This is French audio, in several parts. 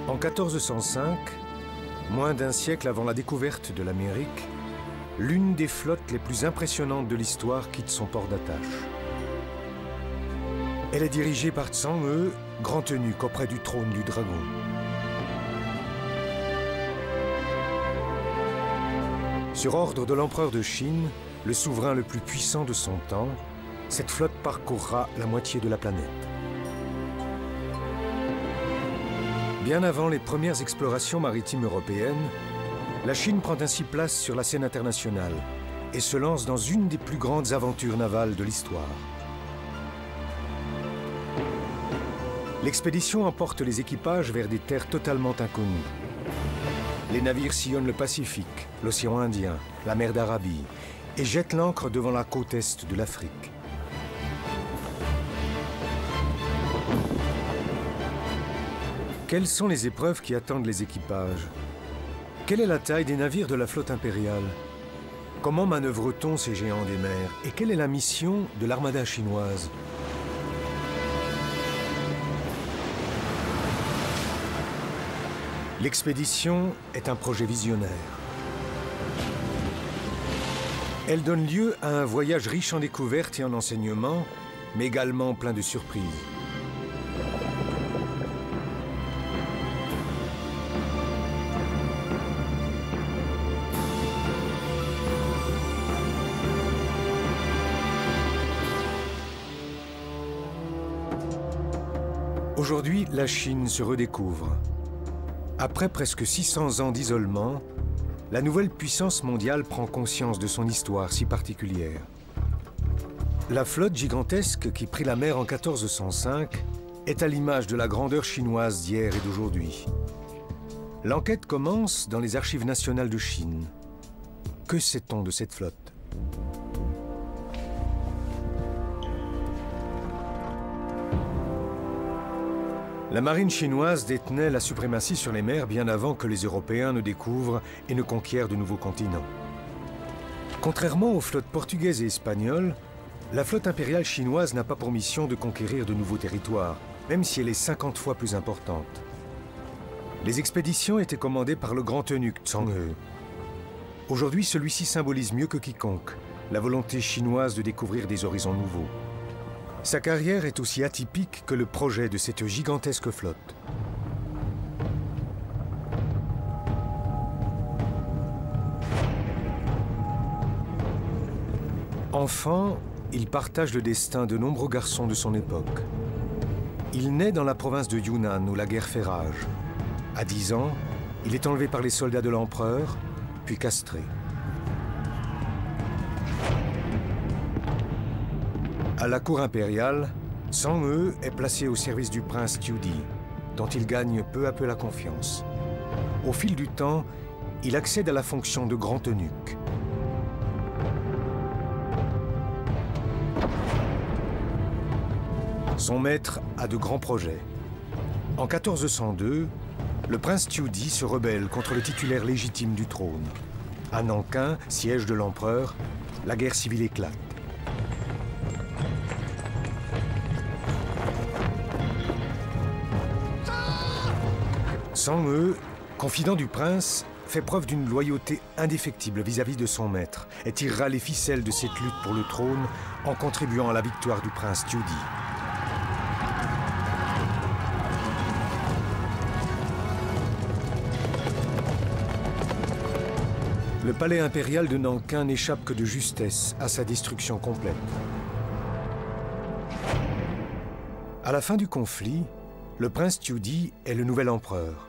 En 1405, moins d'un siècle avant la découverte de l'Amérique, l'une des flottes les plus impressionnantes de l'histoire quitte son port d'attache. Elle est dirigée par Tsang-He, grand eunuque auprès du trône du dragon. Sur ordre de l'empereur de Chine, le souverain le plus puissant de son temps, cette flotte parcourra la moitié de la planète. Bien avant les premières explorations maritimes européennes, la Chine prend ainsi place sur la scène internationale et se lance dans une des plus grandes aventures navales de l'histoire. L'expédition emporte les équipages vers des terres totalement inconnues. Les navires sillonnent le Pacifique, l'océan Indien, la mer d'Arabie et jettent l'ancre devant la côte est de l'Afrique. Quelles sont les épreuves qui attendent les équipages? Quelle est la taille des navires de la flotte impériale? Comment manœuvre-t-on ces géants des mers? Et quelle est la mission de l'armada chinoise? L'expédition est un projet visionnaire. Elle donne lieu à un voyage riche en découvertes et en enseignements, mais également plein de surprises. Aujourd'hui, la Chine se redécouvre. Après presque 600 ans d'isolement, la nouvelle puissance mondiale prend conscience de son histoire si particulière. La flotte gigantesque qui prit la mer en 1405 est à l'image de la grandeur chinoise d'hier et d'aujourd'hui. L'enquête commence dans les archives nationales de Chine. Que sait-on de cette flotte ? La marine chinoise détenait la suprématie sur les mers bien avant que les Européens ne découvrent et ne conquièrent de nouveaux continents. Contrairement aux flottes portugaises et espagnoles, la flotte impériale chinoise n'a pas pour mission de conquérir de nouveaux territoires, même si elle est 50 fois plus importante. Les expéditions étaient commandées par le grand eunuque Tsang-He. Aujourd'hui, celui-ci symbolise mieux que quiconque la volonté chinoise de découvrir des horizons nouveaux. Sa carrière est aussi atypique que le projet de cette gigantesque flotte. Enfant, il partage le destin de nombreux garçons de son époque. Il naît dans la province de Yunnan où la guerre fait rage. À 10 ans, il est enlevé par les soldats de l'empereur, puis castré. À la cour impériale, Tsang-He est placé au service du prince Qiudi, dont il gagne peu à peu la confiance. Au fil du temps, il accède à la fonction de grand eunuque. Son maître a de grands projets. En 1402, le prince Qiudi se rebelle contre le titulaire légitime du trône. À Nankin, siège de l'empereur, la guerre civile éclate. Tsang-He, confident du prince, fait preuve d'une loyauté indéfectible vis-à-vis de son maître et tirera les ficelles de cette lutte pour le trône en contribuant à la victoire du prince Qiudi. Le palais impérial de Nankin n'échappe que de justesse à sa destruction complète. À la fin du conflit, le prince Qiudi est le nouvel empereur.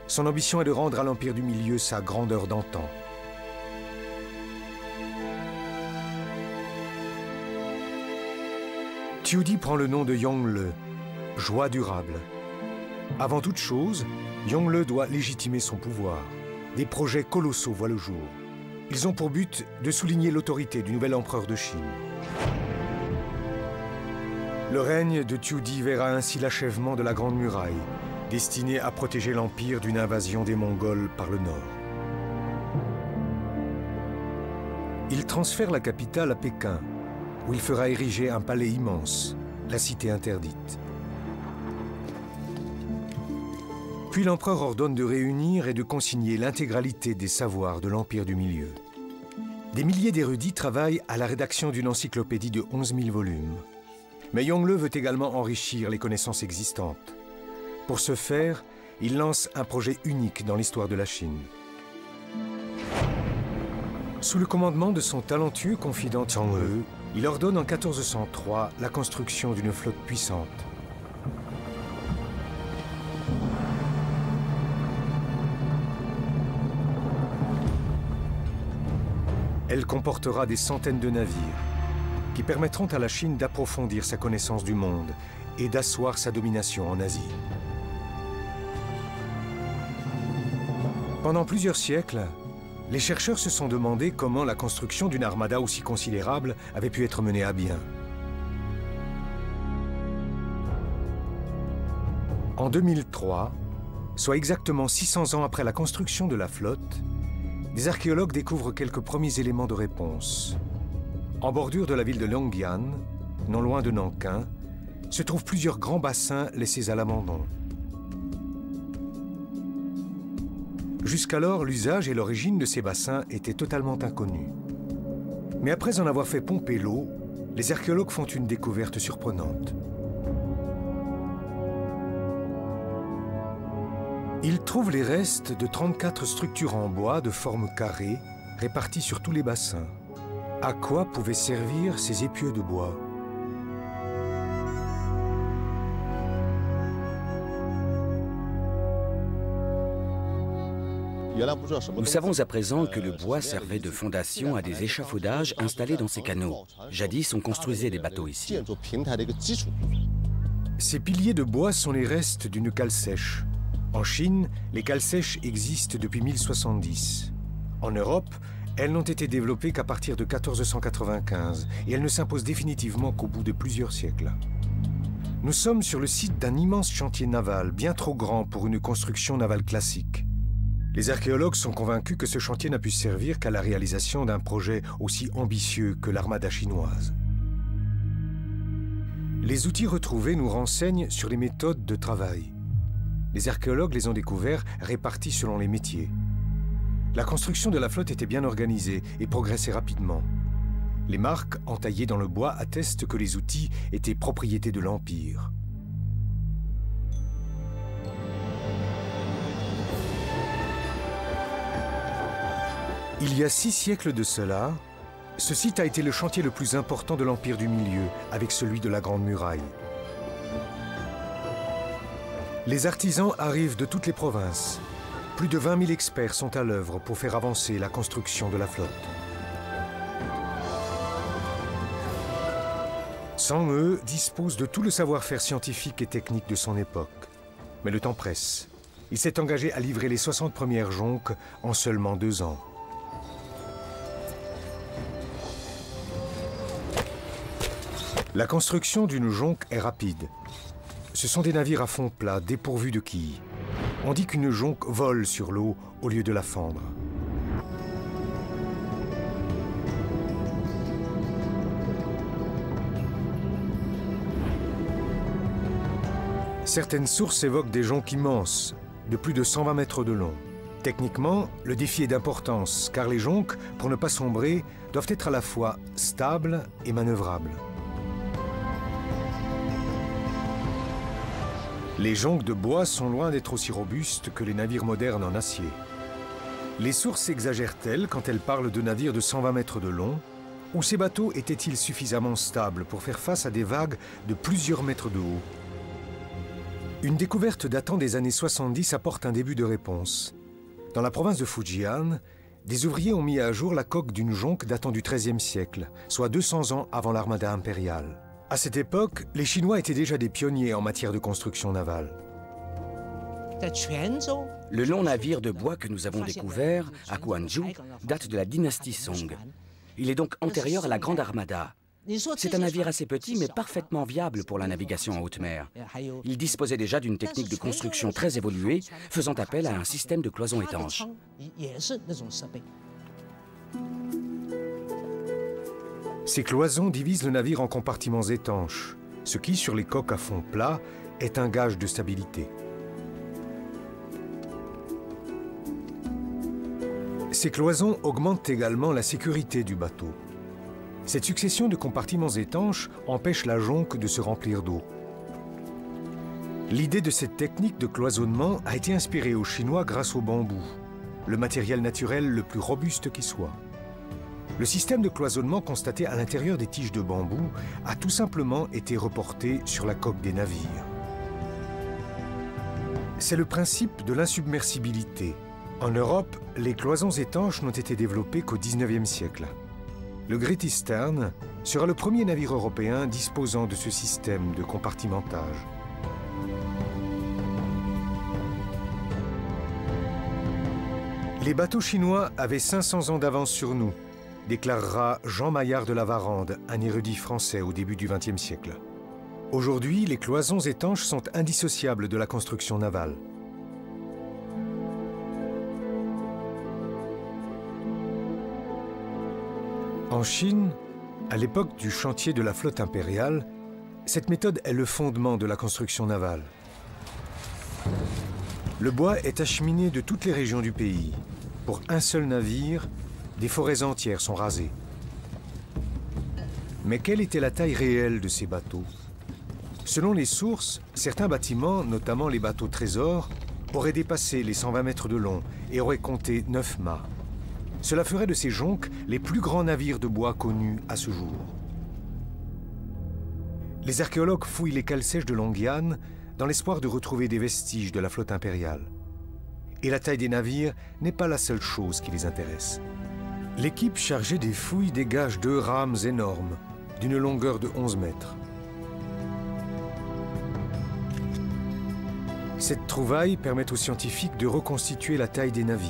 Son ambition est de rendre à l'Empire du Milieu sa grandeur d'antan. Qiudi prend le nom de Yongle, joie durable. Avant toute chose, Yongle doit légitimer son pouvoir. Des projets colossaux voient le jour. Ils ont pour but de souligner l'autorité du nouvel empereur de Chine. Le règne de Qiudi verra ainsi l'achèvement de la Grande Muraille, destinée à protéger l'Empire d'une invasion des Mongols par le nord. Il transfère la capitale à Pékin, où il fera ériger un palais immense, la cité interdite. Puis l'empereur ordonne de réunir et de consigner l'intégralité des savoirs de l'Empire du Milieu. Des milliers d'érudits travaillent à la rédaction d'une encyclopédie de 11 000 volumes. Mais Yongle veut également enrichir les connaissances existantes. Pour ce faire, il lance un projet unique dans l'histoire de la Chine. Sous le commandement de son talentueux confident Chang'e, il ordonne en 1403 la construction d'une flotte puissante. Elle comportera des centaines de navires qui permettront à la Chine d'approfondir sa connaissance du monde et d'asseoir sa domination en Asie. Pendant plusieurs siècles, les chercheurs se sont demandé comment la construction d'une armada aussi considérable avait pu être menée à bien. En 2003, soit exactement 600 ans après la construction de la flotte, des archéologues découvrent quelques premiers éléments de réponse. En bordure de la ville de Longyan, non loin de Nankin, se trouvent plusieurs grands bassins laissés à l'abandon. Jusqu'alors, l'usage et l'origine de ces bassins étaient totalement inconnus. Mais après en avoir fait pomper l'eau, les archéologues font une découverte surprenante. Ils trouvent les restes de 34 structures en bois de forme carrée, réparties sur tous les bassins. À quoi pouvaient servir ces épieux de bois ? Nous savons à présent que le bois servait de fondation à des échafaudages installés dans ces canaux. Jadis, on construisait des bateaux ici. Ces piliers de bois sont les restes d'une cale sèche. En Chine, les cales sèches existent depuis 1070. En Europe, elles n'ont été développées qu'à partir de 1495 et elles ne s'imposent définitivement qu'au bout de plusieurs siècles. Nous sommes sur le site d'un immense chantier naval, bien trop grand pour une construction navale classique. Les archéologues sont convaincus que ce chantier n'a pu servir qu'à la réalisation d'un projet aussi ambitieux que l'armada chinoise. Les outils retrouvés nous renseignent sur les méthodes de travail. Les archéologues les ont découverts répartis selon les métiers. La construction de la flotte était bien organisée et progressait rapidement. Les marques entaillées dans le bois attestent que les outils étaient propriété de l'Empire. Il y a 6 siècles de cela, ce site a été le chantier le plus important de l'Empire du Milieu, avec celui de la Grande Muraille. Les artisans arrivent de toutes les provinces. Plus de 20 000 experts sont à l'œuvre pour faire avancer la construction de la flotte. Chang'e dispose de tout le savoir-faire scientifique et technique de son époque. Mais le temps presse. Il s'est engagé à livrer les 60 premières jonques en seulement 2 ans. La construction d'une jonque est rapide. Ce sont des navires à fond plat, dépourvus de quilles. On dit qu'une jonque vole sur l'eau au lieu de la fendre. Certaines sources évoquent des jonques immenses, de plus de 120 mètres de long. Techniquement, le défi est d'importance, car les jonques, pour ne pas sombrer, doivent être à la fois stables et manœuvrables. Les jonques de bois sont loin d'être aussi robustes que les navires modernes en acier. Les sources exagèrent-elles quand elles parlent de navires de 120 mètres de long, ou ces bateaux étaient-ils suffisamment stables pour faire face à des vagues de plusieurs mètres de haut? Une découverte datant des années 70 apporte un début de réponse. Dans la province de Fujian, des ouvriers ont mis à jour la coque d'une jonque datant du XIIIe siècle, soit 200 ans avant l'armada impériale. À cette époque, les Chinois étaient déjà des pionniers en matière de construction navale. Le long navire de bois que nous avons découvert à Guangzhou date de la dynastie Song. Il est donc antérieur à la Grande Armada. C'est un navire assez petit mais parfaitement viable pour la navigation en haute mer. Il disposait déjà d'une technique de construction très évoluée, faisant appel à un système de cloisons étanches. Ces cloisons divisent le navire en compartiments étanches, ce qui, sur les coques à fond plat, est un gage de stabilité. Ces cloisons augmentent également la sécurité du bateau. Cette succession de compartiments étanches empêche la jonque de se remplir d'eau. L'idée de cette technique de cloisonnement a été inspirée aux Chinois grâce au bambou, le matériel naturel le plus robuste qui soit. Le système de cloisonnement constaté à l'intérieur des tiges de bambou a tout simplement été reporté sur la coque des navires. C'est le principe de l'insubmersibilité. En Europe, les cloisons étanches n'ont été développées qu'au XIXe siècle. Le Great Eastern sera le premier navire européen disposant de ce système de compartimentage. Les bateaux chinois avaient 500 ans d'avance sur nous, déclarera Jean Maillard de la Varande, un érudit français au début du XXe siècle. Aujourd'hui, les cloisons étanches sont indissociables de la construction navale. En Chine, à l'époque du chantier de la flotte impériale, cette méthode est le fondement de la construction navale. Le bois est acheminé de toutes les régions du pays. Pour un seul navire, des forêts entières sont rasées. Mais quelle était la taille réelle de ces bateaux? Selon les sources, certains bâtiments, notamment les bateaux trésors, auraient dépassé les 120 mètres de long et auraient compté 9 mâts. Cela ferait de ces jonques les plus grands navires de bois connus à ce jour. Les archéologues fouillent les cales sèches de Longyan dans l'espoir de retrouver des vestiges de la flotte impériale. Et la taille des navires n'est pas la seule chose qui les intéresse. L'équipe chargée des fouilles dégage 2 rames énormes, d'une longueur de 11 mètres. Cette trouvaille permet aux scientifiques de reconstituer la taille des navires.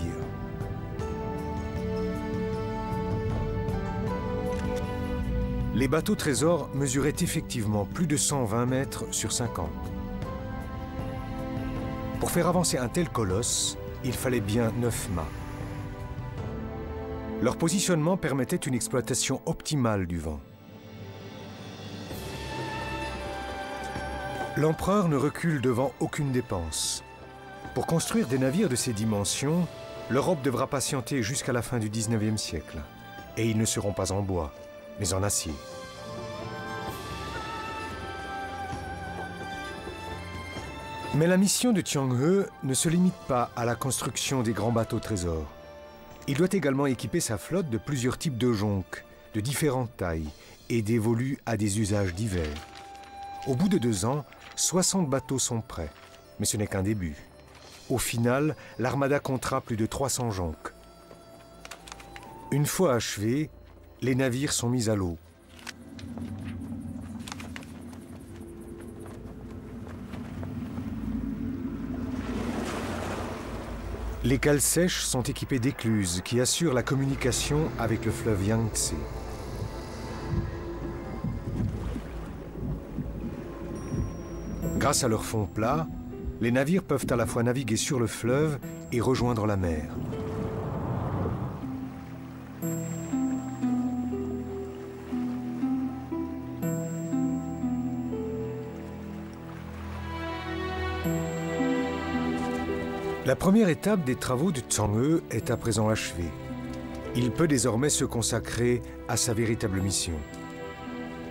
Les bateaux trésors mesuraient effectivement plus de 120 mètres sur 50. Pour faire avancer un tel colosse, il fallait bien 9 mâts. Leur positionnement permettait une exploitation optimale du vent. L'empereur ne recule devant aucune dépense. Pour construire des navires de ces dimensions, l'Europe devra patienter jusqu'à la fin du XIXe siècle. Et ils ne seront pas en bois, mais en acier. Mais la mission de Qiang He ne se limite pas à la construction des grands bateaux trésors. Il doit également équiper sa flotte de plusieurs types de jonques, de différentes tailles, et dévolus à des usages divers. Au bout de 2 ans, 60 bateaux sont prêts, mais ce n'est qu'un début. Au final, l'armada comptera plus de 300 jonques. Une fois achevés, les navires sont mis à l'eau. Les cales sèches sont équipées d'écluses qui assurent la communication avec le fleuve Yangtze. Grâce à leur fond plat, les navires peuvent à la fois naviguer sur le fleuve et rejoindre la mer. La première étape des travaux de Qiang He est à présent achevée. Il peut désormais se consacrer à sa véritable mission.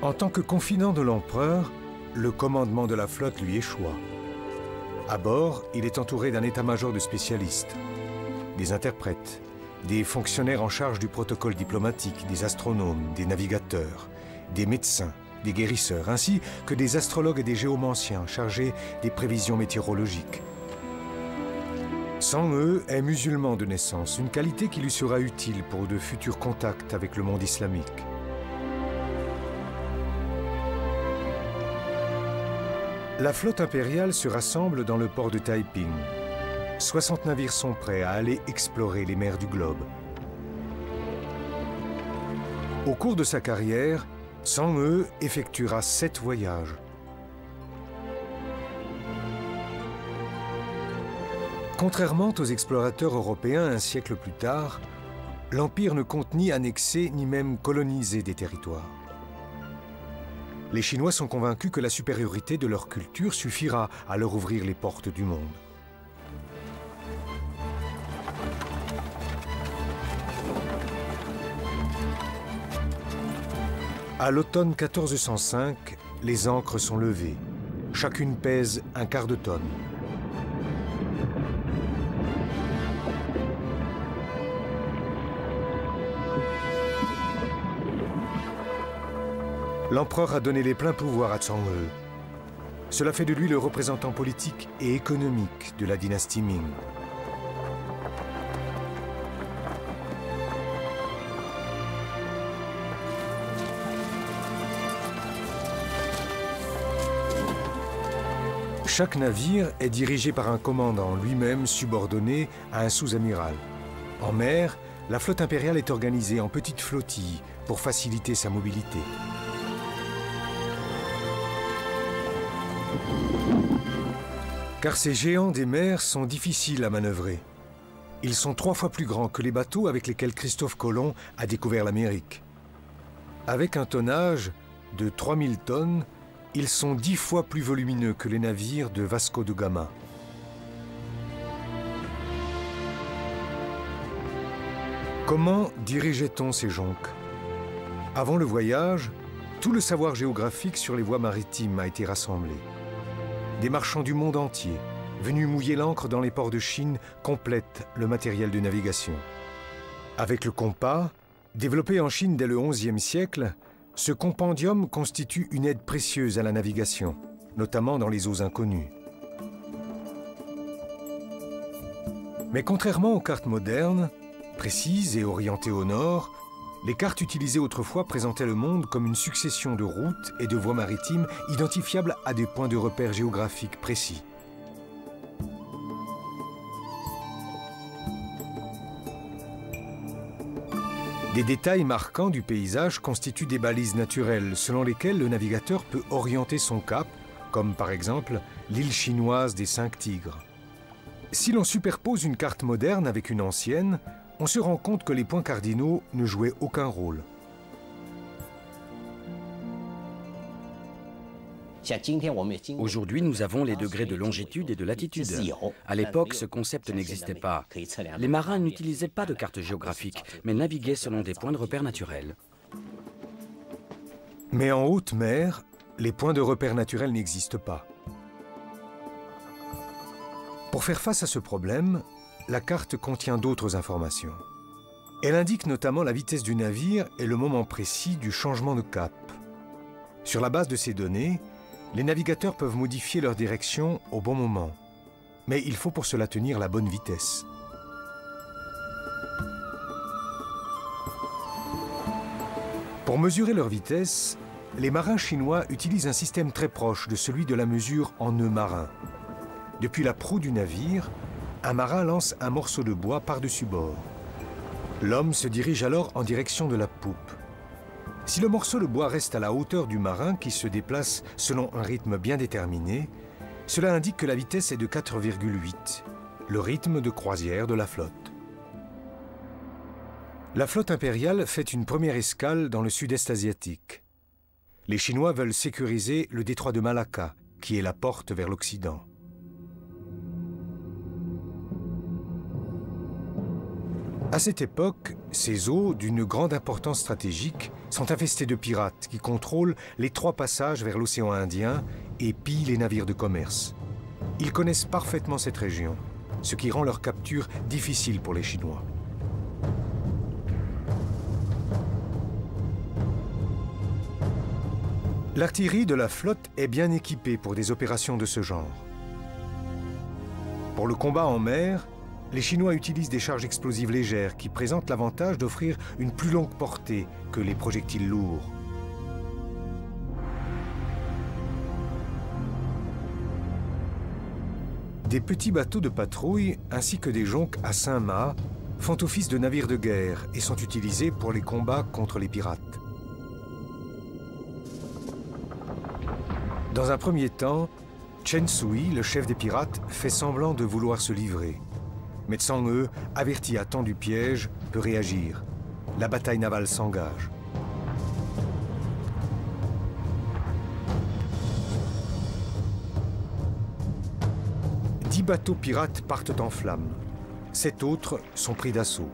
En tant que confident de l'empereur, le commandement de la flotte lui échoit. À bord, il est entouré d'un état-major de spécialistes, des interprètes, des fonctionnaires en charge du protocole diplomatique, des astronomes, des navigateurs, des médecins, des guérisseurs, ainsi que des astrologues et des géomanciens chargés des prévisions météorologiques. Qiang He est musulman de naissance, une qualité qui lui sera utile pour de futurs contacts avec le monde islamique. La flotte impériale se rassemble dans le port de Taiping. 60 navires sont prêts à aller explorer les mers du globe. Au cours de sa carrière, Qiang He effectuera 7 voyages. Contrairement aux explorateurs européens un siècle plus tard, l'Empire ne compte ni annexer ni même coloniser des territoires. Les Chinois sont convaincus que la supériorité de leur culture suffira à leur ouvrir les portes du monde. À l'automne 1405, les ancres sont levées. Chacune pèse un quart de tonne. L'empereur a donné les pleins pouvoirs à Chang'e. Cela fait de lui le représentant politique et économique de la dynastie Ming. Chaque navire est dirigé par un commandant, lui-même subordonné à un sous-amiral. En mer, la flotte impériale est organisée en petites flottilles pour faciliter sa mobilité. Car ces géants des mers sont difficiles à manœuvrer. Ils sont 3 fois plus grands que les bateaux avec lesquels Christophe Colomb a découvert l'Amérique. Avec un tonnage de 3000 tonnes, ils sont 10 fois plus volumineux que les navires de Vasco de Gama. Comment dirigeait-on ces jonques? Avant le voyage, tout le savoir géographique sur les voies maritimes a été rassemblé. Des marchands du monde entier, venus mouiller l'ancre dans les ports de Chine, complètent le matériel de navigation. Avec le compas, développé en Chine dès le XIe siècle, ce compendium constitue une aide précieuse à la navigation, notamment dans les eaux inconnues. Mais contrairement aux cartes modernes, précises et orientées au nord, les cartes utilisées autrefois présentaient le monde comme une succession de routes et de voies maritimes identifiables à des points de repère géographiques précis. Des détails marquants du paysage constituent des balises naturelles selon lesquelles le navigateur peut orienter son cap, comme par exemple l'île chinoise des 5 Tigres. Si l'on superpose une carte moderne avec une ancienne, on se rend compte que les points cardinaux ne jouaient aucun rôle. Aujourd'hui, nous avons les degrés de longitude et de latitude. À l'époque, ce concept n'existait pas. Les marins n'utilisaient pas de carte géographique, mais naviguaient selon des points de repère naturels. Mais en haute mer, les points de repère naturels n'existent pas. Pour faire face à ce problème, la carte contient d'autres informations. Elle indique notamment la vitesse du navire et le moment précis du changement de cap. Sur la base de ces données, les navigateurs peuvent modifier leur direction au bon moment. Mais il faut pour cela tenir la bonne vitesse. Pour mesurer leur vitesse, les marins chinois utilisent un système très proche de celui de la mesure en nœuds marins. Depuis la proue du navire, un marin lance un morceau de bois par-dessus bord. L'homme se dirige alors en direction de la poupe. Si le morceau de bois reste à la hauteur du marin qui se déplace selon un rythme bien déterminé, cela indique que la vitesse est de 4,8, le rythme de croisière de la flotte. La flotte impériale fait une première escale dans le sud-est asiatique. Les Chinois veulent sécuriser le détroit de Malacca, qui est la porte vers l'Occident. À cette époque, ces eaux, d'une grande importance stratégique, sont infestées de pirates qui contrôlent les 3 passages vers l'océan Indien et pillent les navires de commerce. Ils connaissent parfaitement cette région, ce qui rend leur capture difficile pour les Chinois. L'artillerie de la flotte est bien équipée pour des opérations de ce genre. Pour le combat en mer, les Chinois utilisent des charges explosives légères qui présentent l'avantage d'offrir une plus longue portée que les projectiles lourds. Des petits bateaux de patrouille ainsi que des jonques à 5 mâts font office de navires de guerre et sont utilisés pour les combats contre les pirates. Dans un premier temps, Chen Sui, le chef des pirates, fait semblant de vouloir se livrer. Mais Chang'e, averti à temps du piège, peut réagir. La bataille navale s'engage. « 10 bateaux pirates partent en flammes. 7 autres sont pris d'assaut.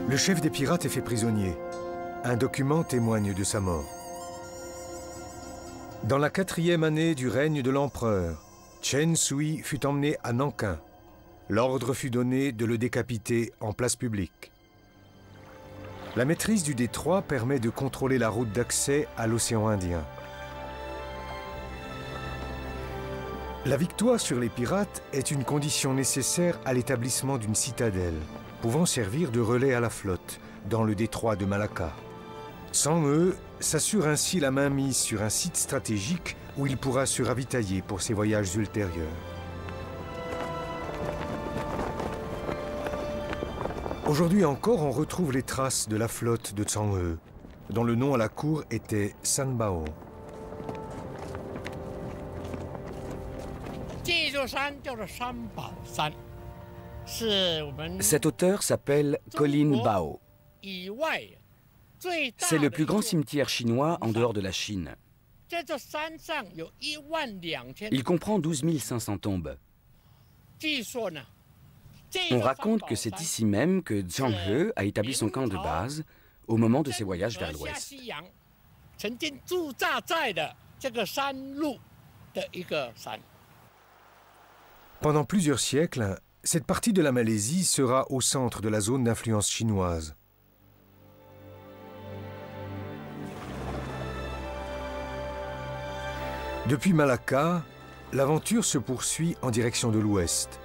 Le Le chef des pirates est fait prisonnier. Un document témoigne de sa mort. Dans la 4e année du règne de l'empereur, Chen Sui fut emmené à Nankin. L'ordre fut donné de le décapiter en place publique. La maîtrise du détroit permet de contrôler la route d'accès à l'océan Indien. La victoire sur les pirates est une condition nécessaire à l'établissement d'une citadelle, pouvant servir de relais à la flotte dans le détroit de Malacca. Sans eux, s'assure ainsi la mainmise sur un site stratégique où il pourra se ravitailler pour ses voyages ultérieurs. Aujourd'hui encore, on retrouve les traces de la flotte de Zhang-he, dont le nom à la cour était Sanbao. Cette hauteur s'appelle Colline Bao. C'est le plus grand cimetière chinois en dehors de la Chine. Il comprend 12 500 tombes. On raconte que c'est ici même que Zhang-he a établi son camp de base au moment de ses voyages vers l'ouest. Pendant plusieurs siècles, cette partie de la Malaisie sera au centre de la zone d'influence chinoise. Depuis Malacca, l'aventure se poursuit en direction de l'ouest.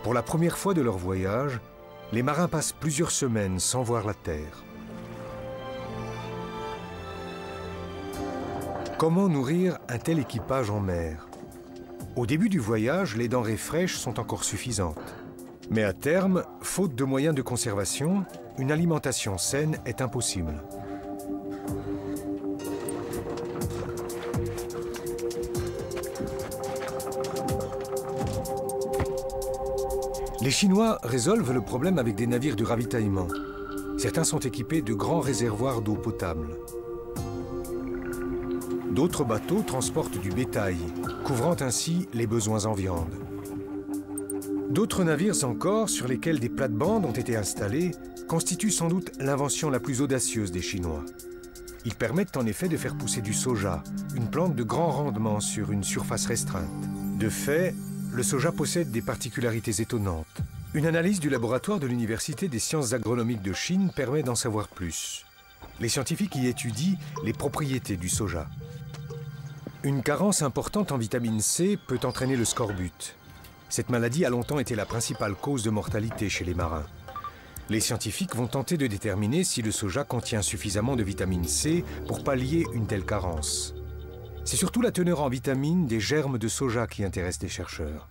Pour la première fois de leur voyage, les marins passent plusieurs semaines sans voir la terre. Comment nourrir un tel équipage en mer? Au début du voyage, les denrées fraîches sont encore suffisantes. Mais à terme, faute de moyens de conservation, une alimentation saine est impossible. Les Chinois résolvent le problème avec des navires de ravitaillement. Certains sont équipés de grands réservoirs d'eau potable. D'autres bateaux transportent du bétail, couvrant ainsi les besoins en viande. D'autres navires encore, sur lesquels des plates-bandes ont été installées, constituent sans doute l'invention la plus audacieuse des Chinois. Ils permettent en effet de faire pousser du soja, une plante de grand rendement sur une surface restreinte. De fait, le soja possède des particularités étonnantes. Une analyse du laboratoire de l'Université des sciences agronomiques de Chine permet d'en savoir plus. Les scientifiques y étudient les propriétés du soja. Une carence importante en vitamine C peut entraîner le scorbut. Cette maladie a longtemps été la principale cause de mortalité chez les marins. Les scientifiques vont tenter de déterminer si le soja contient suffisamment de vitamine C pour pallier une telle carence. C'est surtout la teneur en vitamines des germes de soja qui intéresse les chercheurs.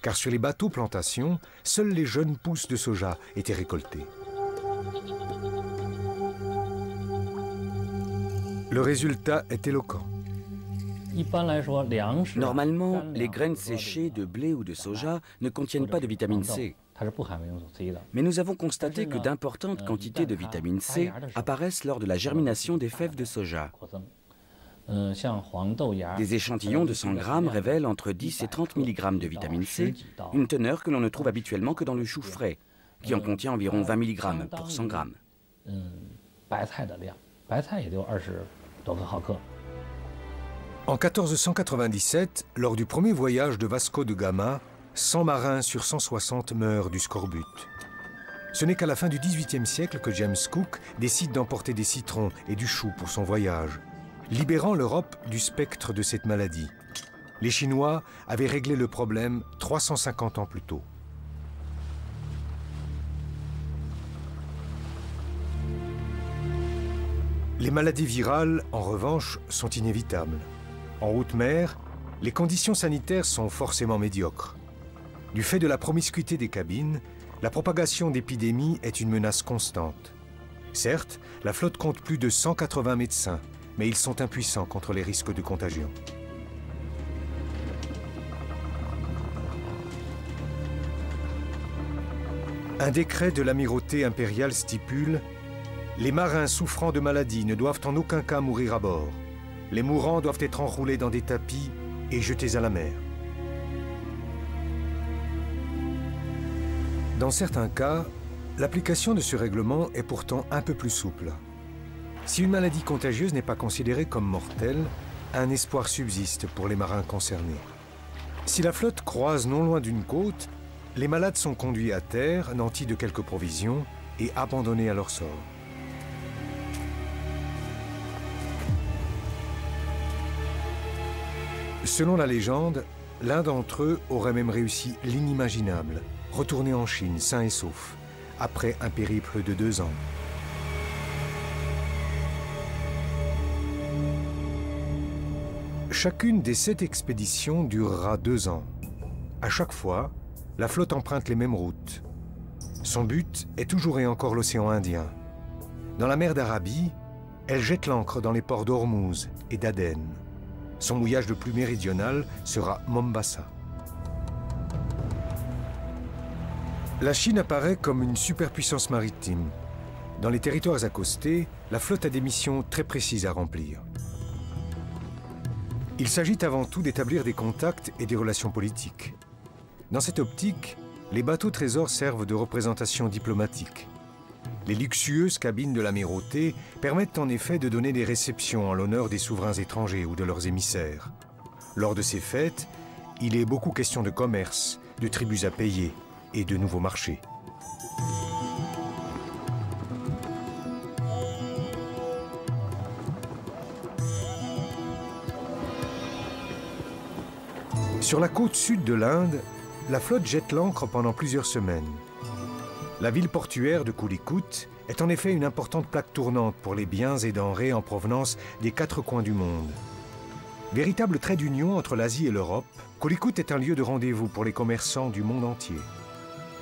Car sur les bateaux plantations, seules les jeunes pousses de soja étaient récoltées. Le résultat est éloquent. Normalement, les graines séchées de blé ou de soja ne contiennent pas de vitamine C. Mais nous avons constaté que d'importantes quantités de vitamine C apparaissent lors de la germination des fèves de soja. Des échantillons de 100 grammes révèlent entre 10 et 30 mg de vitamine C, une teneur que l'on ne trouve habituellement que dans le chou frais, qui en contient environ 20 mg pour 100 grammes. En 1497, lors du premier voyage de Vasco de Gama, 100 marins sur 160 meurent du scorbut. Ce n'est qu'à la fin du XVIIIe siècle que James Cook décide d'emporter des citrons et du chou pour son voyage, libérant l'Europe du spectre de cette maladie. Les Chinois avaient réglé le problème 350 ans plus tôt. Les maladies virales, en revanche, sont inévitables. En haute mer, les conditions sanitaires sont forcément médiocres. Du fait de la promiscuité des cabines, la propagation d'épidémies est une menace constante. Certes, la flotte compte plus de 180 médecins, mais ils sont impuissants contre les risques de contagion. Un décret de l'amirauté impériale stipule « Les marins souffrant de maladies ne doivent en aucun cas mourir à bord. Les mourants doivent être enroulés dans des tapis et jetés à la mer. » Dans certains cas, L'application de ce règlement est pourtant un peu plus souple. Si une maladie contagieuse n'est pas considérée comme mortelle, un espoir subsiste pour les marins concernés. Si la flotte croise non loin d'une côte, les malades sont conduits à terre, nantis de quelques provisions et abandonnés à leur sort. Selon la légende, l'un d'entre eux aurait même réussi l'inimaginable, retourner en Chine sain et sauf, après un périple de 2 ans. Chacune des 7 expéditions durera 2 ans. À chaque fois, la flotte emprunte les mêmes routes. Son but est toujours et encore l'océan Indien. Dans la mer d'Arabie, elle jette l'ancre dans les ports d'Ormuz et d'Aden. Son mouillage le plus méridional sera Mombasa. La Chine apparaît comme une superpuissance maritime. Dans les territoires accostés, la flotte a des missions très précises à remplir. Il s'agit avant tout d'établir des contacts et des relations politiques. Dans cette optique, les bateaux trésors servent de représentation diplomatique. Les luxueuses cabines de l'amirauté permettent en effet de donner des réceptions en l'honneur des souverains étrangers ou de leurs émissaires. Lors de ces fêtes, il est beaucoup question de commerce, de tributs à payer et de nouveaux marchés. Sur la côte sud de l'Inde, la flotte jette l'ancre pendant plusieurs semaines. La ville portuaire de Calicut est en effet une importante plaque tournante pour les biens et denrées en provenance des 4 coins du monde. Véritable trait d'union entre l'Asie et l'Europe, Calicut est un lieu de rendez-vous pour les commerçants du monde entier.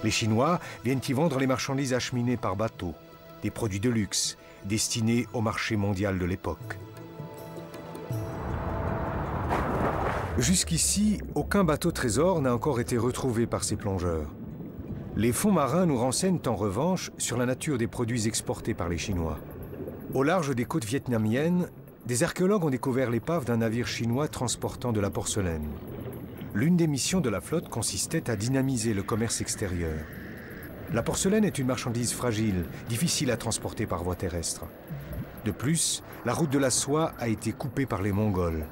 Les Chinois viennent y vendre les marchandises acheminées par bateau, des produits de luxe destinés au marché mondial de l'époque. Jusqu'ici, aucun bateau trésor n'a encore été retrouvé par ces plongeurs. Les fonds marins nous renseignent en revanche sur la nature des produits exportés par les Chinois. Au large des côtes vietnamiennes, des archéologues ont découvert l'épave d'un navire chinois transportant de la porcelaine. L'une des missions de la flotte consistait à dynamiser le commerce extérieur. La porcelaine est une marchandise fragile, difficile à transporter par voie terrestre. De plus, la route de la soie a été coupée par les Mongols.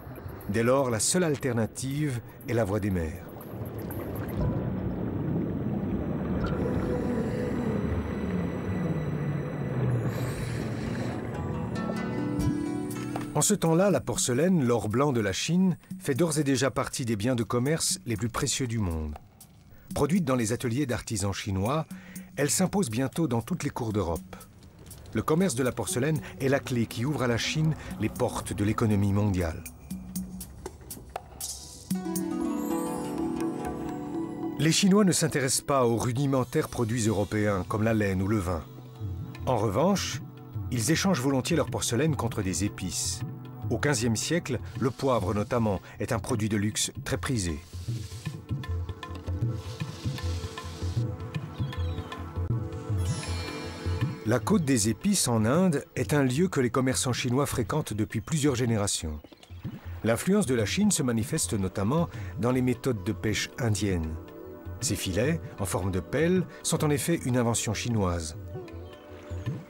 Dès lors, la seule alternative est la voie des mers. En ce temps-là, la porcelaine, l'or blanc de la Chine, fait d'ores et déjà partie des biens de commerce les plus précieux du monde. Produite dans les ateliers d'artisans chinois, elle s'impose bientôt dans toutes les cours d'Europe. Le commerce de la porcelaine est la clé qui ouvre à la Chine les portes de l'économie mondiale. Les Chinois ne s'intéressent pas aux rudimentaires produits européens comme la laine ou le vin. En revanche, ils échangent volontiers leur porcelaine contre des épices. Au XVe siècle, le poivre notamment est un produit de luxe très prisé. La côte des épices en Inde est un lieu que les commerçants chinois fréquentent depuis plusieurs générations. L'influence de la Chine se manifeste notamment dans les méthodes de pêche indiennes. Ces filets, en forme de pelle, sont en effet une invention chinoise.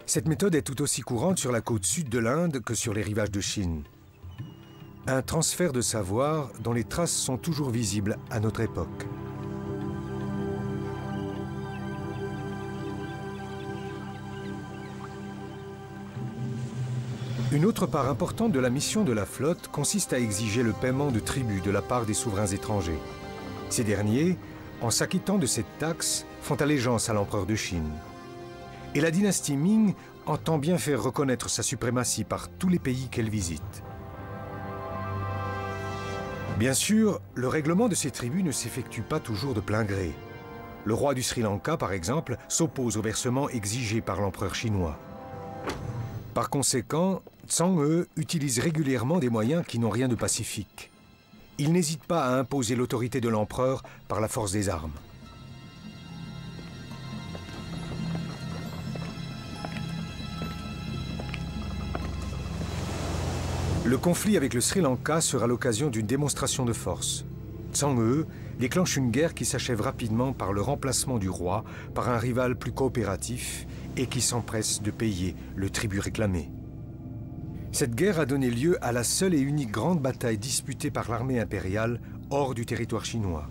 Cette méthode est tout aussi courante sur la côte sud de l'Inde que sur les rivages de Chine. Un transfert de savoir dont les traces sont toujours visibles à notre époque. Une autre part importante de la mission de la flotte consiste à exiger le paiement de tribut de la part des souverains étrangers. Ces derniers, en s'acquittant de cette taxe, font allégeance à l'empereur de Chine. Et la dynastie Ming entend bien faire reconnaître sa suprématie par tous les pays qu'elle visite. Bien sûr, le règlement de ces tribus ne s'effectue pas toujours de plein gré. Le roi du Sri Lanka, par exemple, s'oppose au versement exigé par l'empereur chinois. Par conséquent, Tsang-He utilise régulièrement des moyens qui n'ont rien de pacifique. Il n'hésite pas à imposer l'autorité de l'empereur par la force des armes. Le conflit avec le Sri Lanka sera l'occasion d'une démonstration de force. Tsang He déclenche une guerre qui s'achève rapidement par le remplacement du roi par un rival plus coopératif et qui s'empresse de payer le tribut réclamé. Cette guerre a donné lieu à la seule et unique grande bataille disputée par l'armée impériale hors du territoire chinois.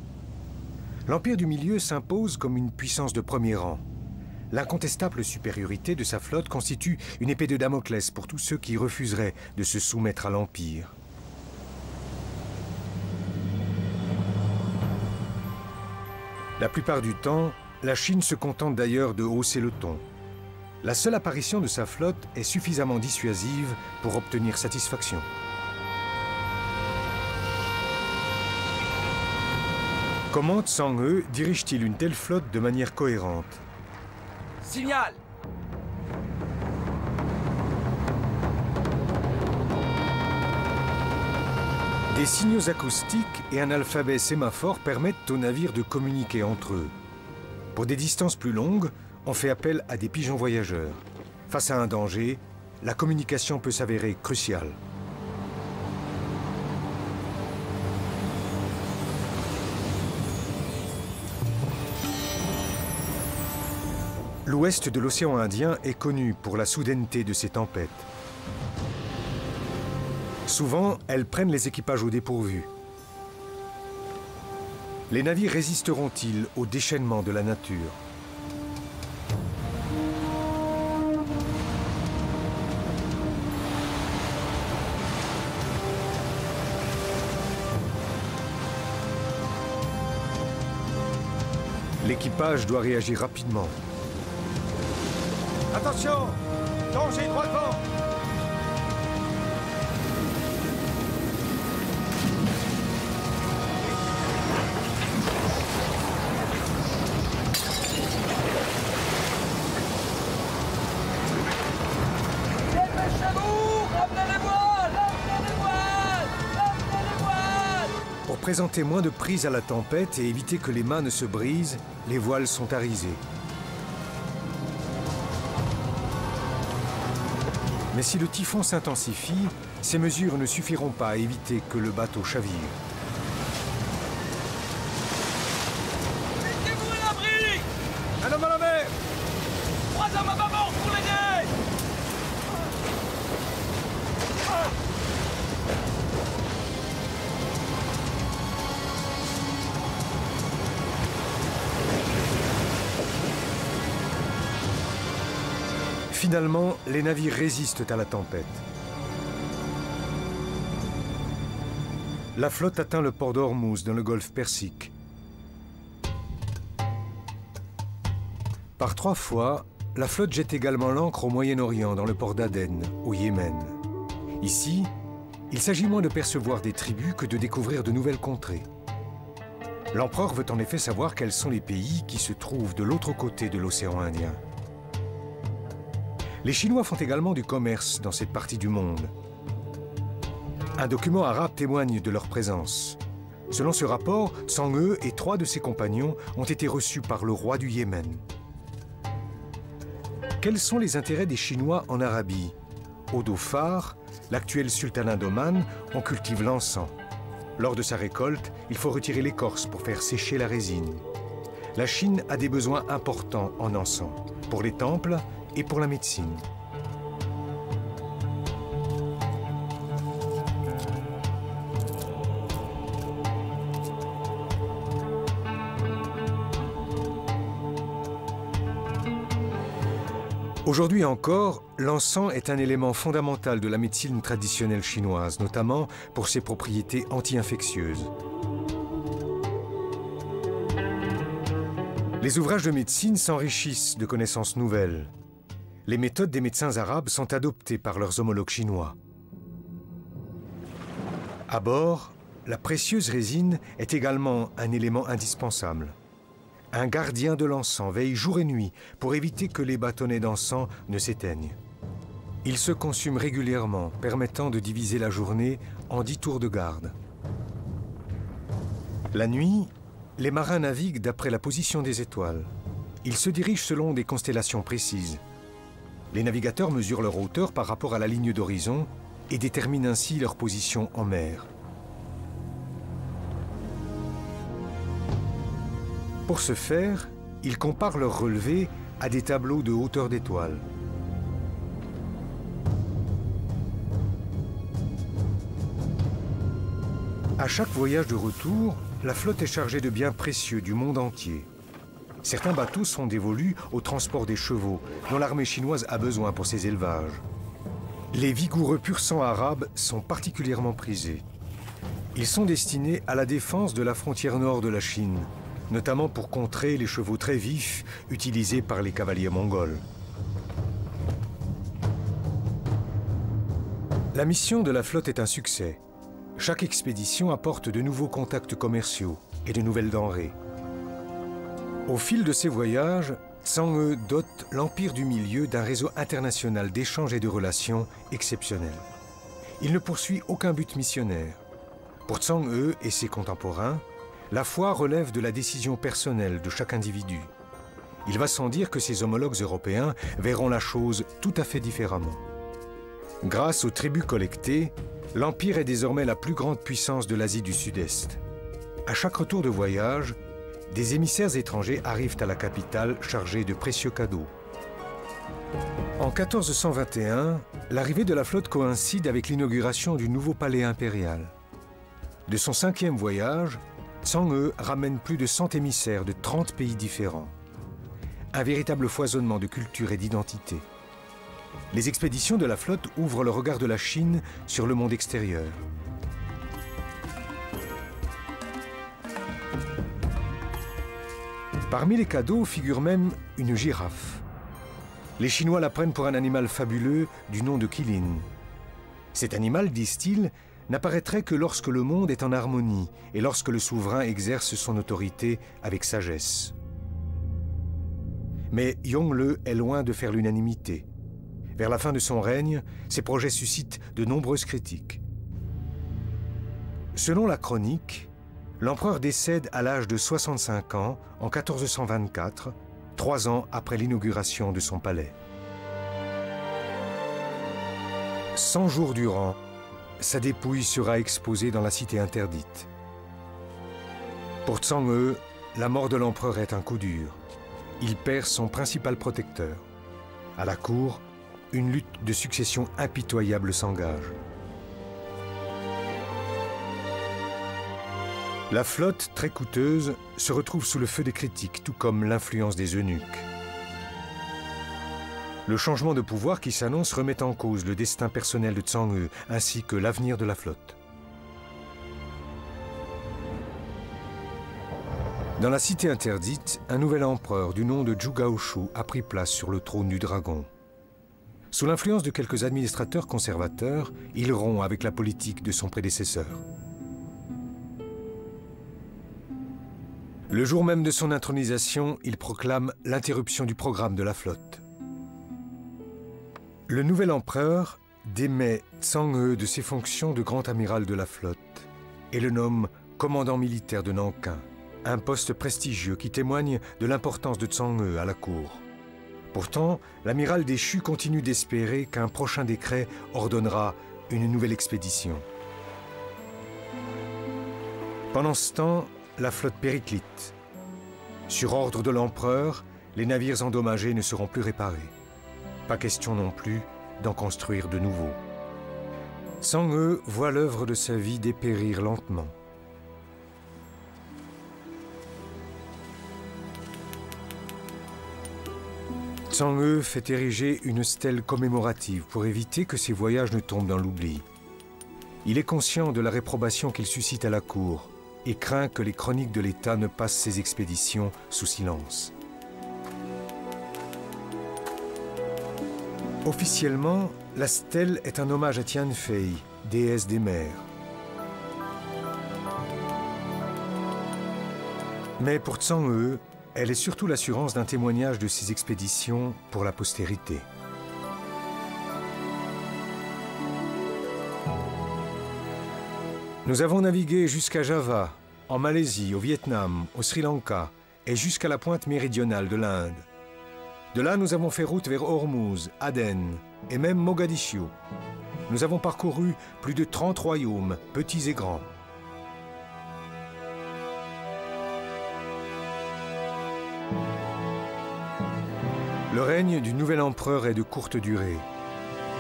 L'Empire du Milieu s'impose comme une puissance de premier rang. L'incontestable supériorité de sa flotte constitue une épée de Damoclès pour tous ceux qui refuseraient de se soumettre à l'Empire. La plupart du temps, la Chine se contente d'ailleurs de hausser le ton. La seule apparition de sa flotte est suffisamment dissuasive pour obtenir satisfaction. Comment Tsang He dirige-t-il une telle flotte de manière cohérente? Signal! Des signaux acoustiques et un alphabet sémaphore permettent aux navires de communiquer entre eux. Pour des distances plus longues, on fait appel à des pigeons voyageurs. Face à un danger, la communication peut s'avérer cruciale. L'ouest de l'océan Indien est connu pour la soudaineté de ses tempêtes. Souvent, elles prennent les équipages au dépourvu. Les navires résisteront-ils au déchaînement de la nature? L'équipage doit réagir rapidement. Attention! Danger droit devant! Pour présenter moins de prise à la tempête et éviter que les mâts ne se brisent, les voiles sont arisées. Mais si le typhon s'intensifie, ces mesures ne suffiront pas à éviter que le bateau chavire. Mettez-vous à l'abri! Un homme à la mer! 3 hommes à bâbord pour l'aider! Finalement, les navires résistent à la tempête. La flotte atteint le port d'Ormuz dans le golfe Persique. Par 3 fois, la flotte jette également l'ancre au Moyen-Orient dans le port d'Aden, au Yémen. Ici, il s'agit moins de percevoir des tribus que de découvrir de nouvelles contrées. L'empereur veut en effet savoir quels sont les pays qui se trouvent de l'autre côté de l'océan Indien. Les Chinois font également du commerce dans cette partie du monde. Un document arabe témoigne de leur présence. Selon ce rapport, Tsang He et 3 de ses compagnons ont été reçus par le roi du Yémen. Quels sont les intérêts des Chinois en Arabie? Au Dhofar, l'actuel sultanat d'Oman, on cultive l'encens. Lors de sa récolte, il faut retirer l'écorce pour faire sécher la résine. La Chine a des besoins importants en encens, pour les temples et pour la médecine. Aujourd'hui encore, l'encens est un élément fondamental de la médecine traditionnelle chinoise, notamment pour ses propriétés anti-infectieuses. Les ouvrages de médecine s'enrichissent de connaissances nouvelles. Les méthodes des médecins arabes sont adoptées par leurs homologues chinois. À bord, la précieuse résine est également un élément indispensable. Un gardien de l'encens veille jour et nuit pour éviter que les bâtonnets d'encens ne s'éteignent. Il se consume régulièrement, permettant de diviser la journée en 10 tours de garde. La nuit, les marins naviguent d'après la position des étoiles. Ils se dirigent selon des constellations précises. Les navigateurs mesurent leur hauteur par rapport à la ligne d'horizon et déterminent ainsi leur position en mer. Pour ce faire, ils comparent leurs relevés à des tableaux de hauteur d'étoiles. À chaque voyage de retour, la flotte est chargée de biens précieux du monde entier. Certains bateaux sont dévolus au transport des chevaux, dont l'armée chinoise a besoin pour ses élevages. Les vigoureux pur-sang arabes sont particulièrement prisés. Ils sont destinés à la défense de la frontière nord de la Chine, notamment pour contrer les chevaux très vifs utilisés par les cavaliers mongols. La mission de la flotte est un succès. Chaque expédition apporte de nouveaux contacts commerciaux et de nouvelles denrées. Au fil de ces voyages, Tsang-He dote l'Empire du Milieu d'un réseau international d'échanges et de relations exceptionnel. Il ne poursuit aucun but missionnaire. Pour Tsang-He et ses contemporains, la foi relève de la décision personnelle de chaque individu. Il va sans dire que ses homologues européens verront la chose tout à fait différemment. Grâce aux tribus collectées, l'Empire est désormais la plus grande puissance de l'Asie du Sud-Est. À chaque retour de voyage, des émissaires étrangers arrivent à la capitale chargés de précieux cadeaux. En 1421, l'arrivée de la flotte coïncide avec l'inauguration du nouveau palais impérial. De son 5e voyage, Tsang-He ramène plus de 100 émissaires de 30 pays différents. Un véritable foisonnement de culture et d'identité. Les expéditions de la flotte ouvrent le regard de la Chine sur le monde extérieur. Parmi les cadeaux figure même une girafe. Les Chinois la prennent pour un animal fabuleux du nom de Qilin. Cet animal, disent-ils, n'apparaîtrait que lorsque le monde est en harmonie et lorsque le souverain exerce son autorité avec sagesse. Mais Yongle est loin de faire l'unanimité. Vers la fin de son règne, ses projets suscitent de nombreuses critiques. Selon la chronique, l'empereur décède à l'âge de 65 ans en 1424, 3 ans après l'inauguration de son palais. 100 jours durant, sa dépouille sera exposée dans la cité interdite. Pour Tsang-He, la mort de l'empereur est un coup dur. Il perd son principal protecteur. À la cour, une lutte de succession impitoyable s'engage. La flotte, très coûteuse, se retrouve sous le feu des critiques, tout comme l'influence des eunuques. Le changement de pouvoir qui s'annonce remet en cause le destin personnel de Tsang-He, ainsi que l'avenir de la flotte. Dans la cité interdite, un nouvel empereur du nom de Zhu Gaoshu a pris place sur le trône du dragon. Sous l'influence de quelques administrateurs conservateurs, il rompt avec la politique de son prédécesseur. Le jour même de son intronisation, il proclame l'interruption du programme de la flotte. Le nouvel empereur démet Tsang-He de ses fonctions de grand amiral de la flotte et le nomme commandant militaire de Nankin, un poste prestigieux qui témoigne de l'importance de Tsang-He à la cour. Pourtant, l'amiral déchu continue d'espérer qu'un prochain décret ordonnera une nouvelle expédition. Pendant ce temps, la flotte périclite. Sur ordre de l'empereur, les navires endommagés ne seront plus réparés. Pas question non plus d'en construire de nouveaux. Tsang-He voit l'œuvre de sa vie dépérir lentement. Tsang-He fait ériger une stèle commémorative pour éviter que ses voyages ne tombent dans l'oubli. Il est conscient de la réprobation qu'il suscite à la cour et craint que les chroniques de l'État ne passent ses expéditions sous silence. Officiellement, la stèle est un hommage à Tianfei, déesse des mers. Mais pour Tsang-He, elle est surtout l'assurance d'un témoignage de ses expéditions pour la postérité. Nous avons navigué jusqu'à Java, en Malaisie, au Vietnam, au Sri Lanka et jusqu'à la pointe méridionale de l'Inde. De là, nous avons fait route vers Hormuz, Aden et même Mogadiscio. Nous avons parcouru plus de 30 royaumes, petits et grands. Le règne du nouvel empereur est de courte durée.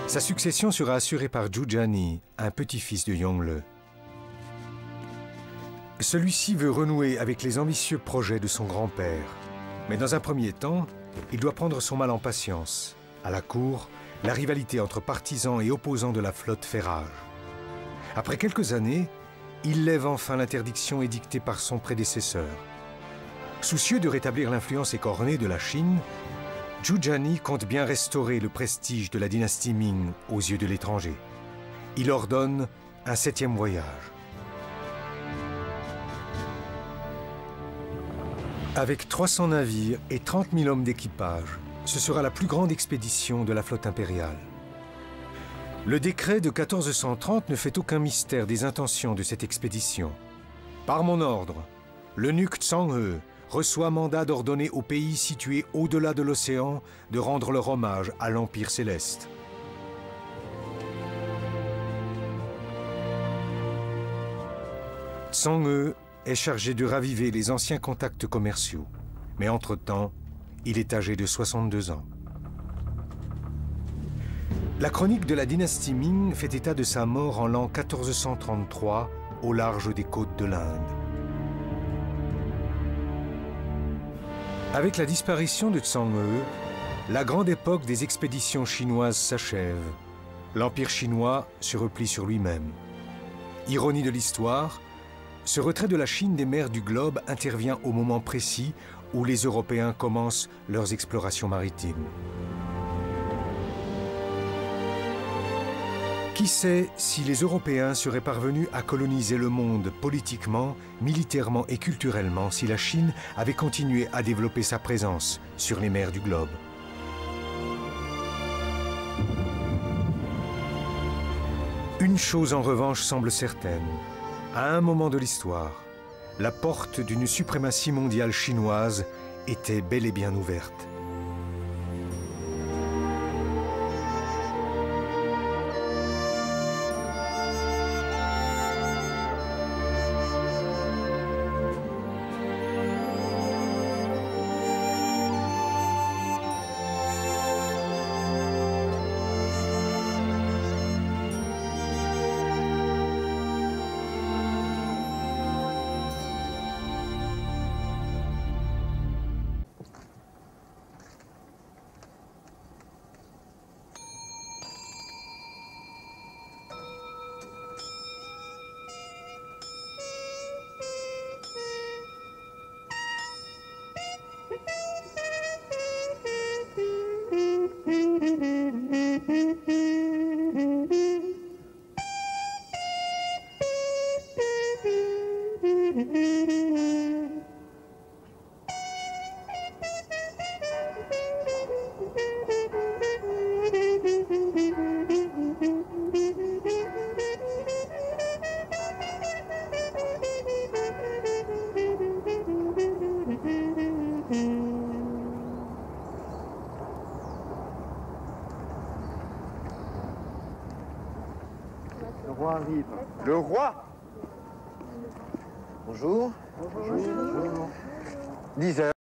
Sa succession sera assurée par Jujani, un petit-fils de Yongle. Celui-ci veut renouer avec les ambitieux projets de son grand-père. Mais dans un premier temps, il doit prendre son mal en patience. À la cour, la rivalité entre partisans et opposants de la flotte fait rage. Après quelques années, il lève enfin l'interdiction édictée par son prédécesseur. Soucieux de rétablir l'influence écornée de la Chine, Jujani compte bien restaurer le prestige de la dynastie Ming aux yeux de l'étranger. Il ordonne un 7e voyage. Avec 300 navires et 30 000 hommes d'équipage, ce sera la plus grande expédition de la flotte impériale. Le décret de 1430 ne fait aucun mystère des intentions de cette expédition. Par mon ordre, l'eunuque Tsang-he reçoit mandat d'ordonner aux pays situés au-delà de l'océan de rendre leur hommage à l'Empire céleste. Tsang-he est chargé de raviver les anciens contacts commerciaux, mais entre-temps, il est âgé de 62 ans. La chronique de la dynastie Ming fait état de sa mort en l'an 1433 au large des côtes de l'Inde. Avec la disparition de Tsang-he, la grande époque des expéditions chinoises s'achève. L'Empire chinois se replie sur lui-même. Ironie de l'histoire, ce retrait de la Chine des mers du globe intervient au moment précis où les Européens commencent leurs explorations maritimes. Qui sait si les Européens seraient parvenus à coloniser le monde politiquement, militairement et culturellement si la Chine avait continué à développer sa présence sur les mers du globe. Une chose en revanche semble certaine. À un moment de l'histoire, la porte d'une suprématie mondiale chinoise était bel et bien ouverte. Le roi arrive. Le roi? Bonjour. Bonjour. 10 heures.